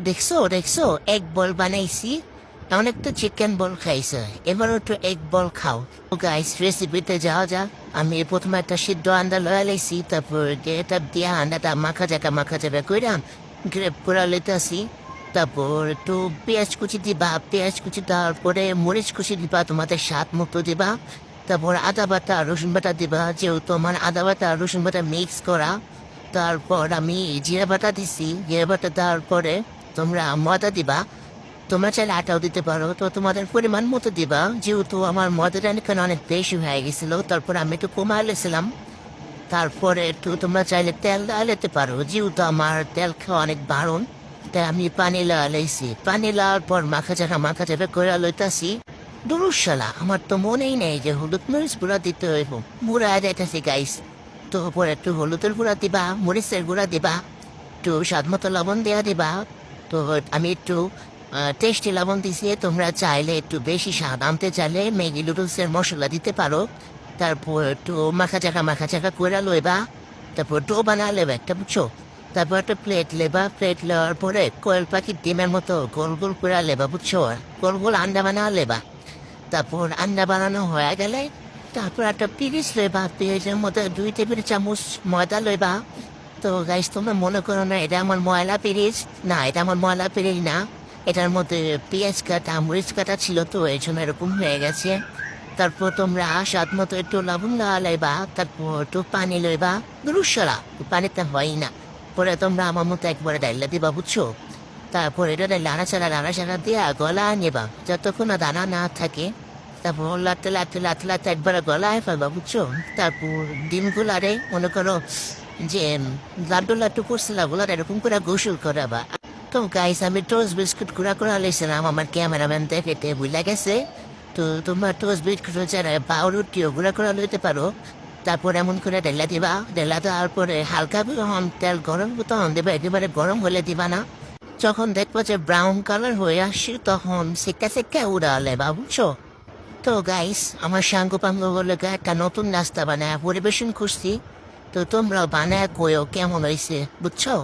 দেখছো দেখছো, এগ বল বানাইছি। অনেক তো চিকেন বল খাইছে, এবারও একটু এগ বল খাও। গাইস, রেসিপিতে যাওয়া যাক। আমি প্রথমে একটা সিদ্ধ আন্ডা লয়া লাইছি, তারপর এটা দিয়া আন্ডাটা মাখা জাকা কইরাম গ্রেপ করে লইতাছি। তারপর একটু পেঁয়াজ কুচি দিবা, পেঁয়াজ কুচি দেওয়ার পরে মরিচ কুচি দিবা, তোমাদের স্বাদ মতো দিবা। তারপর আদা বাটা রসুন বাটা দিবা, যেহেতু আমার আদা বাটা রসুন বাটা মিক্স করা। তারপর আমি জিরা বাটা দিছি, জিরা বাটা দেওয়ার পরে তোমরা ময়দা দিবা। তোমরা চাইলে আটাও দিতে পারো, তো তোমাদের পরিমাণ মতো দিবা। যেহেতু আমার ময়দাটা এখানে অনেক বেশি হয়ে গেছিল, তারপর আমি একটু কমায় লেছিলাম। তারপরে একটু তোমরা চাইলে তেল ডালাতে পারো, যেহেতু আমার তেল খাওয়া অনেক বারণ। তাই আমি পানি লাগাইছি, পানি লাগার পর মাখা চাকা করে লইতাছি। দুরুশালা, আমার তো মনেই নেই যে হলুদ মরিচ গুঁড়া দিতে হইব। মুড়া যাইতাছি গাইস। তো পরে একটু হলুদের গুঁড়া দিবা, মরিচের গুঁড়া দিবা, একটু স্বাদ মতো লবণ দেওয়া দিবা। তো আমি একটু টেস্টি লবণ দিছি। তোমরা চাইলে একটু বেশি স্বাদ আনতে চাইলে ম্যাগি নুডলসের মশলা দিতে পারো। তারপর একটু মাখা চাকা করে লইবা। তারপর ডো বানা লেবা একটা, বুঝছো? তারপর একটা প্লেট লেবা, প্লেট লওয়ার পরে কোয়েল পাখির ডিমের মতো গোল গোল করে লেবা, বুঝছো? গোল গোল আন্ডা বানা লেবা। তারপর আন্ডা বানানো হয়ে গেলে তারপর একটা পিরিচ লইবা, পিরিচের মধ্যে 2 টেবিল চামচ ময়দা লইবা। তো গাইস, তোমরা মনে করো না এটা আমার ময়লা পিরিচ। না, এটা আমার ময়লা পিরিচ না। এটার মধ্যে পেঁয়াজ কাটা মরিচ কাটা ছিল, তো এই জন্য এরকম হয়ে গেছে। তারপর তোমরা স্বাদ মতো একটু লবণ লাইবা, তারপর একটু পানি লইবা। দুরুসরা পানিতে হয় না। পরে তোমরা আমার মতো একবারে ডাইলা দিবা, বুঝছো? তারপর এটা লাড়াচাড়া দিয়া গলা নেবা যতক্ষণ না দানা না থাকে। তারপর লাটতে একবারে গলায় ফেলবা, বুঝছো? তারপর ডিমগুলারে মনে করো যে লাড্ডু করছিলা, গুলার এরকম করে গোসল করাবা। তো গাইস, আমি টোস্ট বিস্কুট গুঁড়া করে লেছিলাম, আমার ক্যামেরাম্যান দেখে বুঝলা গেছে। তো তোমার টোস্ট বিস্কুট ছাড়া পাউরুটিও গুঁড়া করে লইতে পারো। তারপর এমন করে ডেলা দেওয়ার পরে হালকা যখন তেল গরম তখন দেবা, একেবারে গরম হলে দিবা না। যখন দেখবো যে ব্রাউন কালার হয়ে আসছে, তখন সেকা উড়ালে বা, বুঝছো? তো গাইস, আমার সাঙ্গ পাঙ্গ বলে একটা নতুন নাস্তা বানায় পরিবেশন করছি। তো তোমরা বানায় কইও কেমন হয়েছে, বুঝছো?